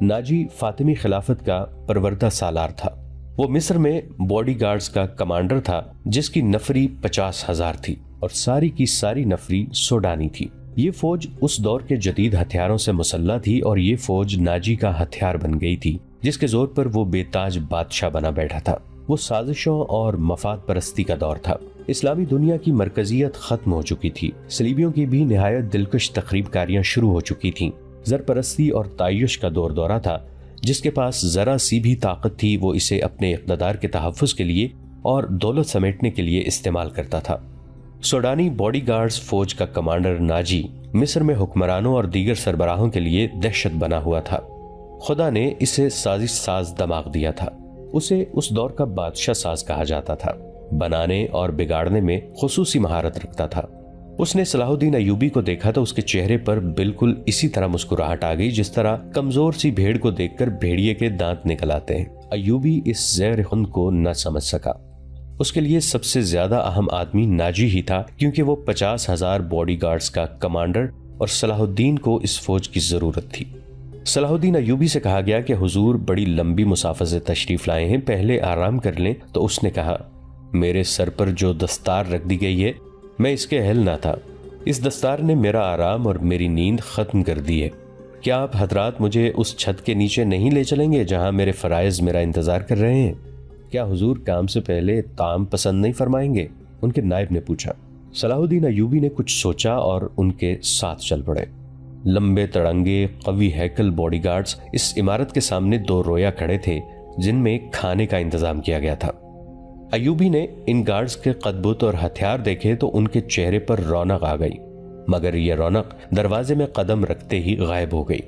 Nazi Fatmi खिलाफत का परवरदा सालार था। वो मिस्र में बॉडीगार्ड्स का कमांडर था जिसकी नफरी 50,000 थी और सारी की सारी नफरी सोडानी थी। ये फौज उस दौर के जदीद हथियारों से मुसल्ला थी और ये फौज नाजी का हथियार बन गई थी जिसके जोर पर वो बेताज बादशाह बना बैठा था। वो साजिशों और मफाद परस्ती का दौर था। इस्लामी दुनिया की मरकजियत खत्म हो चुकी थी। सलीबियों की भी निहायत दिलकश तखरीबकारियां शुरू हो चुकी थीं। ज़रपरस्ती और तायुश का दौर दौरा था। जिसके पास जरा सी भी ताकत थी वो इसे अपने इक़्तिदार के तहफ़्फ़ुज़ के लिए और दौलत समेटने के लिए इस्तेमाल करता था। सोडानी बॉडीगार्ड्स फौज का कमांडर नाजी मिस्र में हुक्मरानों और दीगर सरबराहों के लिए दहशत बना हुआ था। खुदा ने इसे साजिश साज दिमाग दिया था। उसे उस दौर का बादशाह साज कहा जाता था। बनाने और बिगाड़ने में खुसूसी महारत रखता था। उसने सलाहुद्दीन अय्यूबी को देखा तो उसके चेहरे पर बिल्कुल इसी तरह मुस्कुराहट आ गई जिस तरह कमजोर सी भेड़ को देखकर भेड़िए के दांत निकल आते हैं। अय्यूबी इस ज़हर खुंद को न समझ सका। उसके लिए सबसे ज्यादा अहम आदमी नाजी ही था क्योंकि वो 50,000 बॉडीगार्ड्स का कमांडर और सलाहुद्दीन को इस फौज की जरूरत थी। सलाहुद्दीन अय्यूबी से कहा गया कि हुजूर बड़ी लंबी मुसाफर से तशरीफ लाए हैं, पहले आराम कर लें। तो उसने कहा, मेरे सर पर जो दस्तार रख दी गई है मैं इसके अहल ना था। इस दस्तार ने मेरा आराम और मेरी नींद खत्म कर दी है। क्या आप हजरात मुझे उस छत के नीचे नहीं ले चलेंगे जहां मेरे फराइज मेरा इंतजार कर रहे हैं? क्या हुजूर काम से पहले ताम पसंद नहीं फरमाएंगे? उनके नायब ने पूछा। सलाहुद्दीन अय्यूबी ने कुछ सोचा और उनके साथ चल पड़े। लंबे तड़ंगे कवी हैकल बॉडीगार्ड्स इस इमारत के सामने 2 रोया खड़े थे जिनमें खाने का इंतजाम किया गया था। अय्यूबी ने इन गार्ड्स के कदबुत और हथियार देखे तो उनके चेहरे पर रौनक आ गई, मगर यह रौनक दरवाजे में कदम रखते ही गायब हो गई।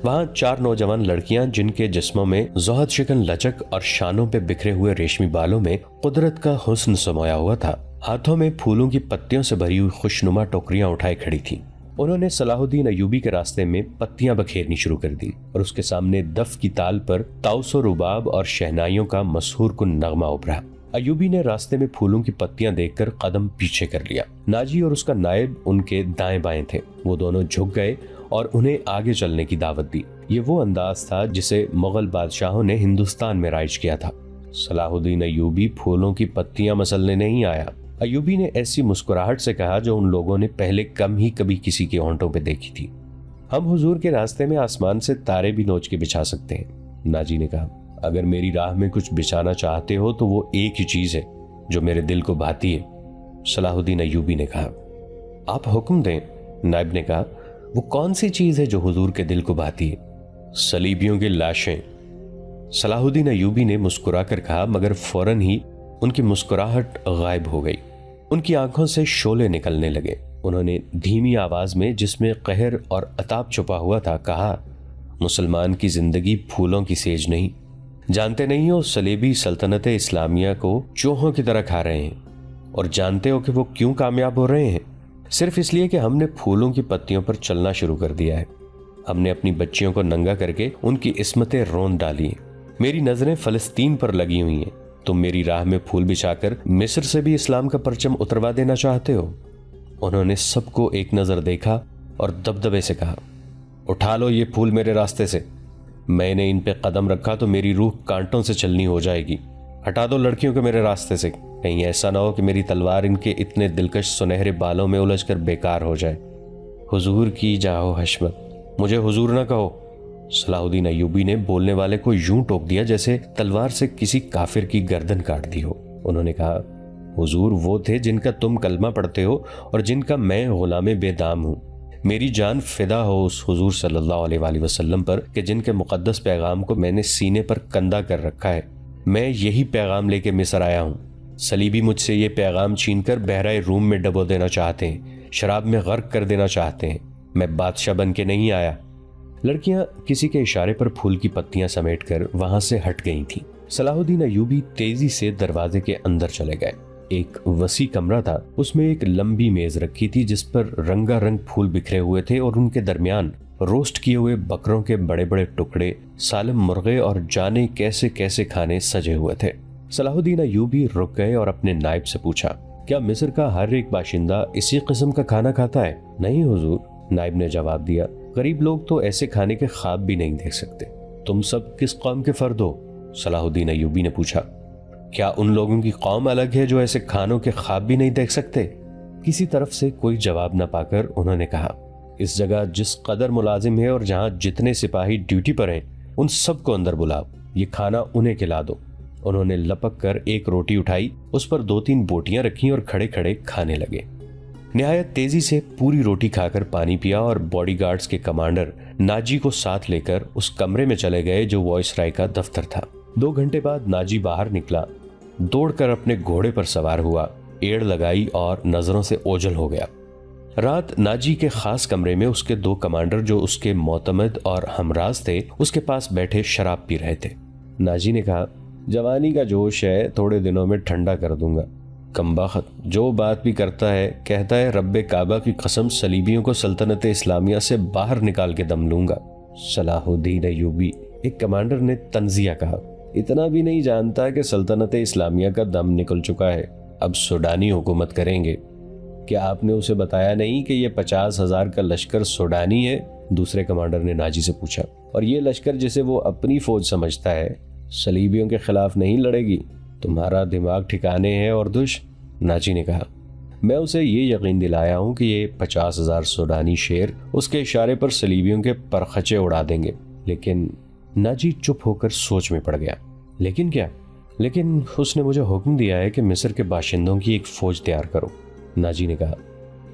वहां 4 नौजवान लड़कियां जिनके जिस्मों में जोहद शिकन लचक और शानों पे बिखरे हुए रेशमी बालों में कुदरत का हुस्न समाया हुआ था, हाथों में फूलों की पत्तियों से भरी हुई खुशनुमा टोकरियां उठाए खड़ी थी। उन्होंने सलाहुद्दीन अय्यूबी के रास्ते में पत्तियां बखेरनी शुरू कर दी और उसके सामने दफ की ताल पर ताउसो रुबाब और शहनाइयों का मशहूर कुन नगमा उभरा। अय्यूबी ने रास्ते में फूलों की पत्तियां देखकर कदम पीछे कर लिया। नाजी और उसका नायब उनके दाएं बाएं थे। वो दोनों झुक गए और उन्हें आगे चलने की दावत दी। ये वो अंदाज था जिसे मुगल बादशाहों ने हिंदुस्तान में राइज किया था। सलाहुद्दीन अय्यूबी फूलों की पत्तियां मसलने नहीं आया। अय्यूबी ने ऐसी मुस्कुराहट से कहा जो उन लोगों ने पहले कम ही कभी किसी के होंठों पे देखी थी। हम हुजूर के रास्ते में आसमान से तारे भी नोच के बिछा सकते हैं। नाजी ने कहा, अगर मेरी राह में कुछ बिछाना चाहते हो तो वो एक ही चीज है जो मेरे दिल को भाती है। सलाहुद्दीन अय्यूबी ने कहा, आप हुक्म दें। नायब ने कहा, वो कौन सी चीज है जो हुजूर के दिल को भाती है? सलीबियों की लाशें। सलाहुद्दीन अय्यूबी ने मुस्कुरा कर कहा, मगर फौरन ही उनकी मुस्कुराहट गायब हो गई। उनकी आंखों से शोले निकलने लगे। उन्होंने धीमी आवाज में जिसमें कहर और अताब छुपा हुआ था कहा, मुसलमान की जिंदगी फूलों की सेज नहीं। जानते नहीं हो सलेबी सल्तनत इस्लामिया को चूहों की तरह खा रहे हैं। और जानते हो कि वो क्यों कामयाब हो रहे हैं? सिर्फ इसलिए कि हमने फूलों की पत्तियों पर चलना शुरू कर दिया है। हमने अपनी बच्चियों को नंगा करके उनकी इस्मतें रोंद डाली हैं। मेरी नजरें फलस्तीन पर लगी हुई हैं। तुम मेरी राह में फूल बिछाकर मिस्र से भी इस्लाम का परचम उतरवा देना चाहते हो? उन्होंने सबको एक नजर देखा और दबदबे से कहा, उठा लो ये फूल मेरे रास्ते से। मैंने इन पे कदम रखा तो मेरी रूह कांटों से चलनी हो जाएगी। हटा दो लड़कियों को मेरे रास्ते से। कहीं ऐसा ना हो कि मेरी तलवार इनके इतने दिलकश सुनहरे बालों में उलझकर बेकार हो जाए। हुजूर की जाओ हशमत, मुझे हुजूर ना कहो। सलाहुद्दीन अय्यूबी ने बोलने वाले को यूं टोक दिया जैसे तलवार से किसी काफिर की गर्दन काट दी हो। उन्होंने कहा, हुजूर वो थे जिनका तुम कलमा पढ़ते हो और जिनका मैं गुलाम बेदाम हूँ। मेरी जान फिदा हो उस हुजूर सल्लल्लाहु अलैहि वसल्लम पर कि जिनके मुकद्दस पैगाम को मैंने सीने पर कंधा कर रखा है। मैं यही पैगाम लेके मिस्र आया हूँ। सलीबी मुझसे ये पैगाम छीनकर बहराए रूम में डबो देना चाहते हैं, शराब में गर्क कर देना चाहते हैं। मैं बादशाह बन के नहीं आया। लड़कियां किसी के इशारे पर फूल की पत्तियां समेटकर वहां से हट गई थीं। सलाहुद्दीन अय्यूबी तेजी से दरवाजे के अंदर चले गए। एक वसी कमरा था, उसमें एक लंबी मेज रखी थी जिस पर रंगारंग फूल बिखरे हुए थे और उनके दरमियान रोस्ट किए हुए बकरों के बड़े बड़े टुकड़े, सालिम मुर्गे और जाने कैसे कैसे खाने सजे हुए थे। सलाहुद्दीन अय्यूबी रुक गए और अपने नायब से पूछा, क्या मिस्र का हर एक बाशिंदा इसी किस्म का खाना खाता है? नहीं हुजूर, नायब ने जवाब दिया, गरीब लोग तो ऐसे खाने के ख्वाब भी नहीं देख सकते। तुम सब किस कौम के फर्द हो? सलाहुद्दीन अय्यूबी ने पूछा। क्या उन लोगों की कौम अलग है जो ऐसे खानों के ख्वाब भी नहीं देख सकते? किसी तरफ से कोई जवाब न पाकर उन्होंने कहा, इस जगह जिस कदर मुलाजिम है और जहां जितने सिपाही ड्यूटी पर हैं, उन सबको अंदर बुलाओ, ये खाना उन्हें खिला दो। उन्होंने लपक कर एक रोटी उठाई, उस पर 2-3 बोटियां रखी और खड़े खड़े खाने लगे। निहायत तेजी से पूरी रोटी खाकर पानी पिया और बॉडीगार्ड्स के कमांडर नाजी को साथ लेकर उस कमरे में चले गए जो वॉइसराय का दफ्तर था। 2 घंटे बाद नाजी बाहर निकला, दौड़कर अपने घोड़े पर सवार हुआ, एड़ लगाई और नजरों से ओझल हो गया। रात नाजी के खास कमरे में उसके 2 कमांडर जो उसके मोतमद और हमराज थे उसके पास बैठे शराब पी रहे थे। नाजी ने कहा, जवानी का जोश है, थोड़े दिनों में ठंडा कर दूंगा। कमबख्त जो बात भी करता है कहता है रब्बे काबा की कसम सलीबियों को सल्तनत इस्लामिया से बाहर निकाल के दम लूंगा। सलाहुद्दीन अय्यूबी, एक कमांडर ने तंजिया कहा, इतना भी नहीं जानता कि सल्तनत इस्लामिया का दम निकल चुका है, अब सूडानी हुकूमत करेंगे। क्या आपने उसे बताया नहीं कि ये 50,000 का लश्कर सूडानी है? दूसरे कमांडर ने नाजी से पूछा। और ये लश्कर जिसे वो अपनी फौज समझता है सलीबियों के खिलाफ नहीं लड़ेगी? तुम्हारा दिमाग ठिकाने है और दुश? नाजी ने कहा, मैं उसे ये यकीन दिलाया हूँ कि ये 50,000 सूडानी शेर उसके इशारे पर सलीबियों के परखचे उड़ा देंगे। लेकिन नाजी चुप होकर सोच में पड़ गया। लेकिन क्या? लेकिन उसने मुझे हुक्म दिया है कि मिस्र के बाशिंदों की एक फौज तैयार करो। नाजी ने कहा,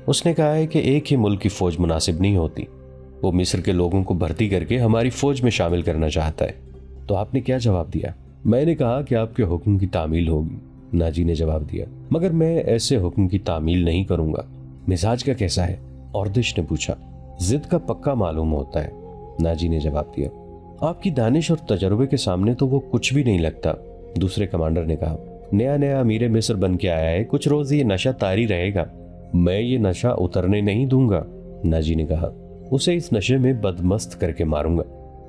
उसने कहा है कि एक ही मुल्क की फौज मुनासिब नहीं होती, वो मिस्र के लोगों को भर्ती करके हमारी फौज में शामिल करना चाहता है। तो आपने क्या जवाब दिया? मैंने कहा कि आपके हुक्म की तामील होगी। नाजी ने जवाब दिया, मगर मैं ऐसे हुक्म की तामील नहीं करूंगा। मिजाज का कैसा है? औरदिश ने पूछा। जिद का पक्का मालूम होता है, नाजी ने जवाब दिया। आपकी दानिश और तजर्बे के सामने तो वो कुछ भी नहीं लगता, दूसरे कमांडर ने कहा। नया नया अमीर मिस्र बन के आया है, कुछ रोज ये नशा तारी रहेगा। मैं ये नशा उतरने नहीं दूंगा, नाजी ने कहा। उसे इस नशे में बदमस्त करके मारूंगा।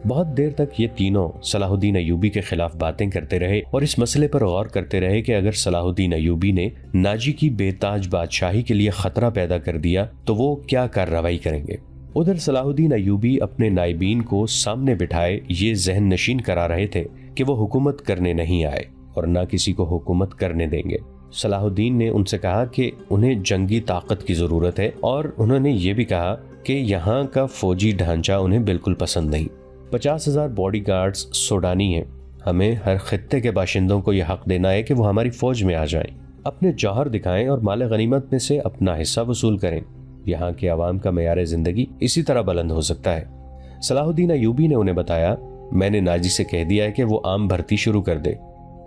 बहुत देर तक ये तीनों सलाहुद्दीन अय्यूबी के खिलाफ बातें करते रहे और इस मसले पर गौर करते रहे कि अगर सलाहुद्दीन अय्यूबी ने नाजी की बेताज बादशाही के लिए खतरा पैदा कर दिया तो वो क्या कार्रवाई करेंगे। उधर सलाहुद्दीन अय्यूबी अपने नाइबीन को सामने बिठाए ये जहन नशीन करा रहे थे कि वो हुकूमत करने नहीं आए और ना किसी को हुकूमत करने देंगे। सलाहुद्दीन ने उनसे कहा कि उन्हें जंगी ताकत की जरूरत है और उन्होंने ये भी कहा कि यहाँ का फौजी ढांचा उन्हें बिल्कुल पसंद नहीं। 50,000 बॉडीगार्ड्स सूडानी हैं। हमें हर खित्ते के बाशिंदों को यह हक देना है कि वो हमारी फौज में आ जाएं, अपने जौहर दिखाएं और माल गनीमत में से अपना हिस्सा वसूल करें। यहाँ के अवाम का मेयार जिंदगी इसी तरह बुलंद हो सकता है। सलाहुद्दीन अय्यूबी ने उन्हें बताया, मैंने नाजी से कह दिया है कि वो आम भर्ती शुरू कर दे।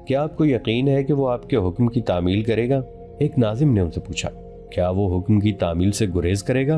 क्या आपको यकीन है कि वो आपके हुक्म की तामील करेगा? एक नाजिम ने उनसे पूछा। क्या वो हुक्म की तामील से गुरेज करेगा?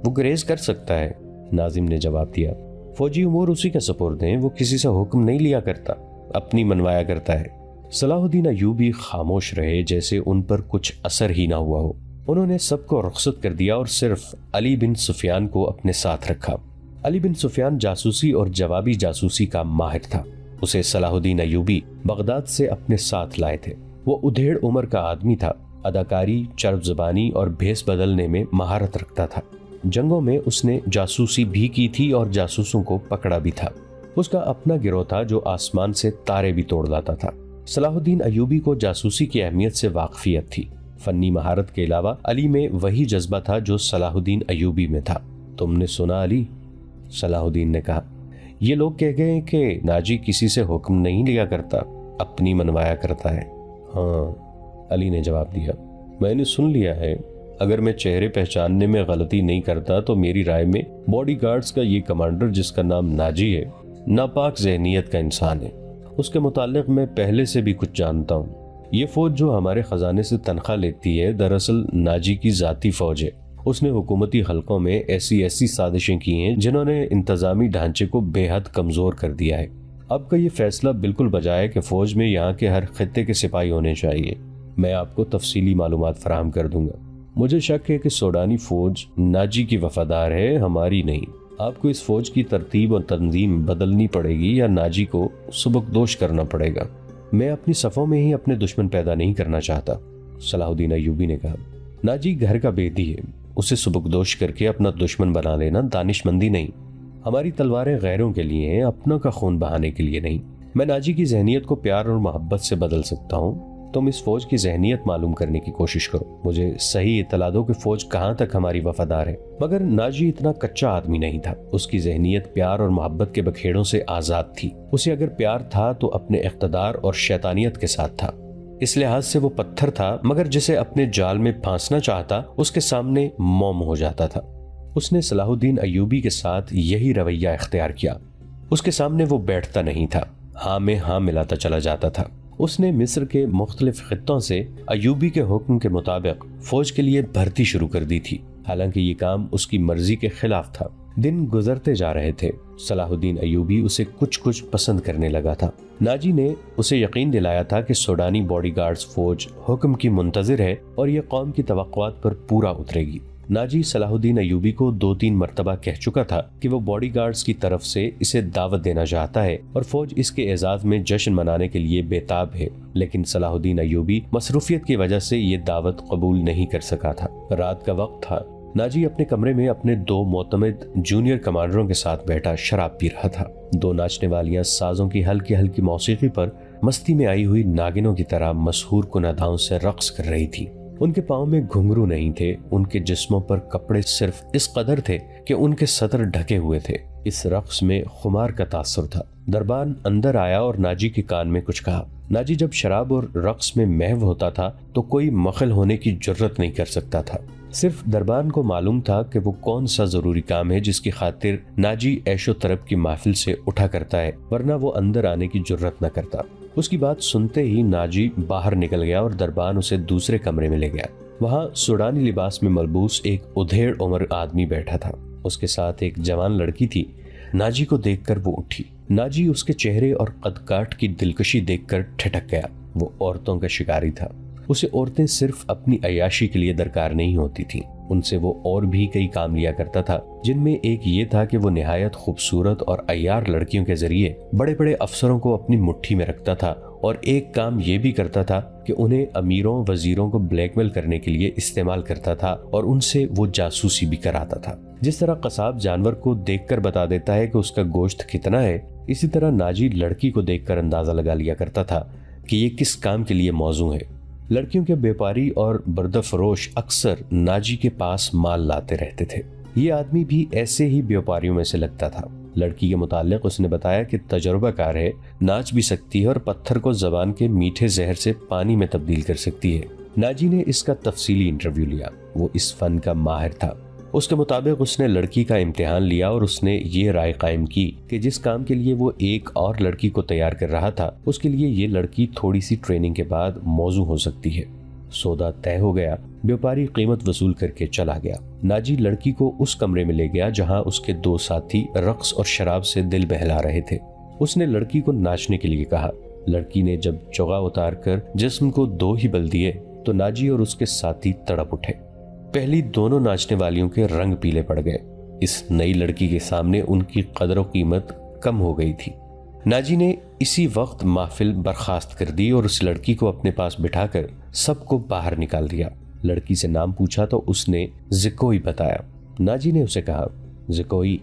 वो गुरेज कर सकता है, नाजिम ने जवाब दिया। फौजी उमूर उसी के सुपुर्द हैं, वो किसी से हुक्म नहीं लिया करता, अपनी मनवाया करता है। सलाहुद्दीन अय्यूबी खामोश रहे जैसे उन पर कुछ असर ही ना हुआ हो। उन्होंने सबको रुखसत कर दिया और सिर्फ अली बिन सुफियान को अपने साथ रखा। अली बिन सुफियान जासूसी और जवाबी जासूसी का माहिर था। उसे सलाहुद्दीन अय्यूबी बगदाद से अपने साथ लाए थे। वो उधेड़ उम्र का आदमी था, अदाकारी, चरब ज़बानी और भेस बदलने में महारत रखता था। जंगों में उसने जासूसी भी की थी और जासूसों को पकड़ा भी था। उसका अपना गिरोह था जो आसमान से तारे भी तोड़ लाता था। सलाहुद्दीन अय्यूबी को जासूसी की अहमियत से वाकफियत थी। फन्नी महारत के अलावा अली में वही जज्बा था जो सलाहुद्दीन अय्यूबी में था। तुमने सुना अली? सलाहुद्दीन ने कहा। ये लोग कह गए कि नाजी किसी से हुक्म नहीं लिया करता, अपनी मनवाया करता है। हाँ, अली ने जवाब दिया, मैंने सुन लिया है। अगर मैं चेहरे पहचानने में गलती नहीं करता तो मेरी राय में बॉडीगार्ड्स का ये कमांडर जिसका नाम नाजी है, नापाक ज़हनियत का इंसान है। उसके मुताल्लिक मैं पहले से भी कुछ जानता हूँ। ये फौज जो हमारे खजाने से तनख्वाह लेती है दरअसल नाजी की जाती फौज है। उसने हुकूमती हलकों में ऐसी साजिशें की हैं जिन्होंने इंतजामी ढांचे को बेहद कमजोर कर दिया है। अब का ये फैसला बिल्कुल बजा है कि फौज में यहाँ के हर खित्ते के सिपाही होने चाहिए। मैं आपको तफसीली मालूमात फराहम कर दूंगा। मुझे शक है कि सूडानी फौज नाजी की वफादार है, हमारी नहीं। आपको इस फौज की तरतीब और तंजीम बदलनी पड़ेगी या नाजी को सुबकदोश करना पड़ेगा। मैं अपनी सफ़ों में ही अपने दुश्मन पैदा नहीं करना चाहता, सलाहुद्दीन अय्यूबी ने कहा। नाजी घर का बेदी है, उसे सुबकदोश करके अपना दुश्मन बना लेना दानिशमंदी नहीं। हमारी तलवारें गैरों के लिए हैं, अपनों का खून बहाने के लिए नहीं। मैं नाजी की जहनियत को प्यार और मोहब्बत से बदल सकता हूँ। तुम इस फौज की जहनियत मालूम करने की कोशिश करो, मुझे सही इत्तला दो कि फौज कहाँ तक हमारी वफादार है। मगर नाजी इतना कच्चा आदमी नहीं था। उसकी जहनियत प्यार और मोहब्बत के बखेड़ों से आजाद थी। उसे अगर प्यार था तो अपने इख्तदार और शैतानियत के साथ था। इस लिहाज से वो पत्थर था, मगर जिसे अपने जाल में फांसना चाहता उसके सामने मोम हो जाता था। उसने सलाहुद्दीन अय्यूबी के साथ यही रवैया इख्तियार किया। उसके सामने वो बैठता नहीं था, हाँ में हाँ मिलाता चला जाता था। उसने मिस्र के मुख्तलिफ खित्तों से अय्यूबी के हुक्म के मुताबिक फौज के लिए भर्ती शुरू कर दी थी, हालांकि ये काम उसकी मर्जी के खिलाफ था। दिन गुजरते जा रहे थे। सलाहुद्दीन अय्यूबी उसे कुछ कुछ पसंद करने लगा था। नाजी ने उसे यकीन दिलाया था कि सूडानी बॉडीगार्ड्स फौज हुक्म की मुंतजिर है और ये कौम की तवक्कुआत पर पूरा उतरेगी। नाजी सलाहुद्दीन अय्यूबी को 2-3 मरतबा कह चुका था कि वो बॉडीगार्ड्स की तरफ से इसे दावत देना चाहता है और फौज इसके एजाज में जश्न मनाने के लिए बेताब है, लेकिन सलाहुद्दीन अय्यूबी मसरूफियत की वजह से ये दावत कबूल नहीं कर सका था। रात का वक्त था। नाजी अपने कमरे में अपने 2 मोतमिद जूनियर कमांडरों के साथ बैठा शराब पी रहा था। 2 नाचने वालियां साजों की हल्की हल्की मौसीकी पर मस्ती में आई हुई नागिनों की तरह मशहूर कुनादाओं से रक्स कर रही थी। उनके पाँव में घुंघरू नहीं थे, उनके जिस्मों पर कपड़े सिर्फ इस कदर थे कि उनके सतर ढके हुए थे। इस रक्स में खुमार का तासुर था। दरबान अंदर आया और नाजी के कान में कुछ कहा। नाजी जब शराब और रक्स में महव होता था तो कोई मखल होने की जुर्रत नहीं कर सकता था। सिर्फ दरबान को मालूम था कि वो कौन सा जरूरी काम है जिसकी खातिर नाजी ऐशो तरफ की महफिल से उठा करता है, वरना वो अंदर आने की जुर्रत न करता। उसकी बात सुनते ही नाजी बाहर निकल गया और दरबान उसे दूसरे कमरे में ले गया। वहाँ सूडानी लिबास में मलबूस एक उधेड़ उम्र आदमी बैठा था। उसके साथ एक जवान लड़की थी। नाजी को देखकर वो उठी। नाजी उसके चेहरे और कद-काठ की दिलकशी देखकर ठिठक गया। वो औरतों का शिकारी था। उसे औरतें सिर्फ अपनी अय्याशी के लिए दरकार नहीं होती थीं। उनसे वो और भी कई काम लिया करता था, जिनमें एक ये था कि वो निहायत खूबसूरत और अय्यार लड़कियों के जरिए बड़े बड़े अफसरों को अपनी मुट्ठी में रखता था, और एक काम ये भी करता था कि उन्हें अमीरों वजीरों को ब्लैकमेल करने के लिए इस्तेमाल करता था और उनसे वो जासूसी भी कराता था। जिस तरह कसाब जानवर को देखकर बता देता है कि उसका गोश्त कितना है, इसी तरह नाजी लड़की को देखकर अंदाजा लगा लिया करता था कि ये किस काम के लिए मौजू है। लड़कियों के व्यापारी और बर्दफरोश अक्सर नाजी के पास माल लाते रहते थे। ये आदमी भी ऐसे ही व्यापारियों में से लगता था। लड़की के मुतालिक उसने बताया कि तजुर्बाकार है, नाच भी सकती है और पत्थर को जबान के मीठे जहर से पानी में तब्दील कर सकती है। नाजी ने इसका तफसीली इंटरव्यू लिया। वो इस फन का माहिर था। उसके मुताबिक उसने लड़की का इम्तिहान लिया और उसने ये राय कायम की कि जिस काम के लिए वो एक और लड़की को तैयार कर रहा था, उसके लिए ये लड़की थोड़ी सी ट्रेनिंग के बाद मौजू हो सकती है। सौदा तय हो गया। व्यापारी कीमत वसूल करके चला गया। नाजी लड़की को उस कमरे में ले गया जहां उसके 2 साथी रक्स और शराब से दिल बहला रहे थे। उसने लड़की को नाचने के लिए कहा। लड़की ने जब चोगा उतार कर जिस्म को 2 ही बल दिए तो नाजी और उसके साथी तड़प उठे। पहली दोनों नाचने वालियों के रंग पीले पड़ गए। इस नई लड़की के सामने उनकी कदर व कीमत कम हो गई थी। नाजी ने इसी वक्त महफिल बर्खास्त कर दी और उस लड़की को अपने पास बिठाकर सबको बाहर निकाल दिया। लड़की से नाम पूछा तो उसने ज़िकोई बताया। नाजी ने उसे कहा, ज़िकोई,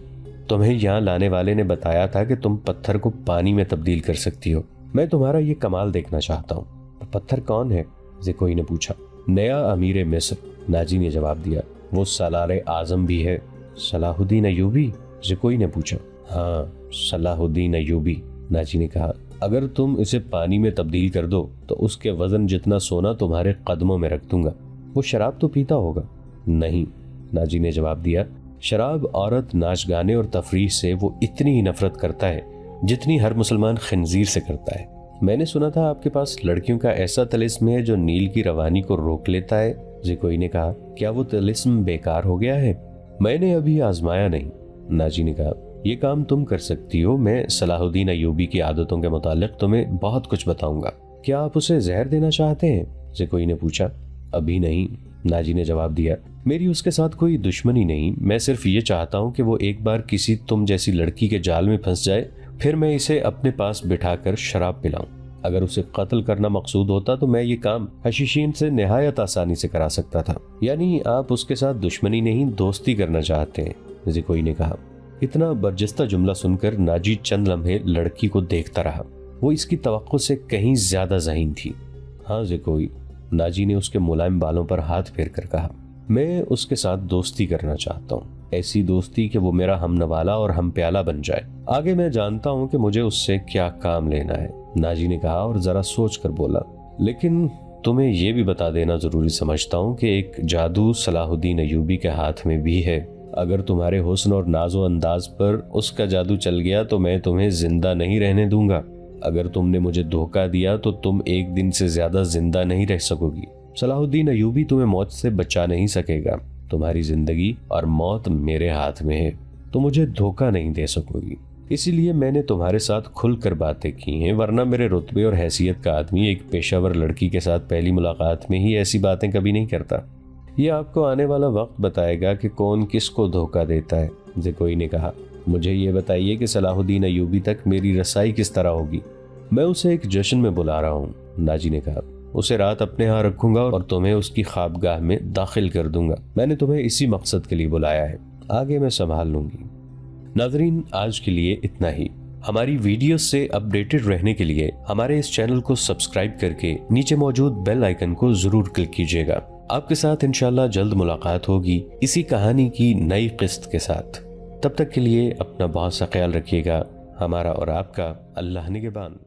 तुम्हें यहाँ लाने वाले ने बताया था कि तुम पत्थर को पानी में तब्दील कर सकती हो। मैं तुम्हारा ये कमाल देखना चाहता हूँ। पत्थर कौन है? ज़िकोई ने पूछा। नया अमीर मिस्र, नाजी ने जवाब दिया। वो सलार आजम भी है। सलाहुद्दीन अय्यूबी? ज़िकोई ने पूछा। हाँ, सलाहुद्दीन अय्यूबी, नाजी ने कहा। अगर तुम इसे पानी में तब्दील कर दो तो उसके वजन जितना सोना तुम्हारे कदमों में रख दूंगा। वो शराब तो पीता होगा? नहीं, नाजी ने जवाब दिया। शराब, औरत, नाच गाने और तफरीह से वो इतनी ही नफरत करता है जितनी हर मुसलमान खंजीर से करता है। मैंने सुना था आपके पास लड़कियों का ऐसा तिलिस्म है जो नील की रवानी को रोक लेता है। ज़िकोई ने कहा। क्या वो तिलिस्म बेकार हो गया है? मैंने अभी आजमाया नहीं, नाजी ने कहा। ये काम तुम कर सकती हो। मैं सलाहुद्दीन अय्यूबी की आदतों के मुतालिक तुम्हें बहुत कुछ बताऊंगा। क्या आप उसे जहर देना चाहते हैं? ज़िकोई ने पूछा। अभी नहीं, नाजी ने जवाब दिया। मेरी उसके साथ कोई दुश्मनी नहीं। मैं सिर्फ ये चाहता हूँ कि वो एक बार किसी तुम जैसी लड़की के जाल में फंस जाए, फिर मैं इसे अपने पास बिठाकर शराब पिलाऊं। अगर उसे कत्ल करना मकसूद होता तो मैं ये काम हशीशीन से निहायत आसानी से करा सकता था। यानी आप उसके साथ दुश्मनी नहीं, दोस्ती करना चाहते हैं? ज़िकोई ने कहा। इतना बर्जस्ता जुमला सुनकर नाजी चंद लम्हे लड़की को देखता रहा। वो इसकी तवक्को से कहीं ज्यादा ज़हीन थी। हाँ जे कोई, नाजी ने उसके मुलायम बालों पर हाथ फेर कर कहा। मैं उसके साथ दोस्ती करना चाहता हूँ, ऐसी दोस्ती कि वो मेरा हमनवाला और हम प्याला बन जाए। आगे मैं जानता हूँ कि मुझे उससे क्या काम लेना है, नाजी ने कहा और जरा सोच कर बोला। लेकिन तुम्हें यह भी बता देना जरूरी समझता हूँ कि एक जादू सलाहुद्दीन अयूबी के हाथ में भी है। अगर तुम्हारे हुस्न और नाजो अंदाज पर उसका जादू चल गया तो मैं तुम्हें जिंदा नहीं रहने दूंगा। अगर तुमने मुझे धोखा दिया तो तुम एक दिन से ज्यादा जिंदा नहीं रह सकोगी। सलाहुद्दीन अयूबी तुम्हें मौत से बचा नहीं सकेगा। तुम्हारी जिंदगी और मौत मेरे हाथ में है, तो मुझे धोखा नहीं दे सकोगी। इसीलिए मैंने तुम्हारे साथ खुलकर बातें की हैं, वरना मेरे रुतबे और हैसियत का आदमी एक पेशावर लड़की के साथ पहली मुलाकात में ही ऐसी बातें कभी नहीं करता। ये आपको आने वाला वक्त बताएगा कि कौन किसको धोखा देता है। ज़कोई ने कहा, मुझे ये बताइए कि सलाहुद्दीन अयूबी तक मेरी रसाई किस तरह होगी। मैं उसे एक जश्न में बुला रहा हूँ, नाजी ने कहा। उसे रात अपने यहाँ रखूंगा और तुम्हें उसकी ख्वाबगाह में दाखिल कर दूंगा। मैंने तुम्हें इसी मकसद के लिए बुलाया है, आगे मैं संभाल लूंगी। नाज़रीन, आज के लिए इतना ही। हमारी वीडियो से अपडेटेड रहने के लिए हमारे इस चैनल को सब्सक्राइब करके नीचे मौजूद बेल आइकन को जरूर क्लिक कीजिएगा। आपके साथ इंशाल्लाह जल्द मुलाकात होगी इसी कहानी की नई किस्त के साथ। तब तक के लिए अपना बहुत सा ख्याल रखिएगा। हमारा और आपका अल्लाह निगहबान।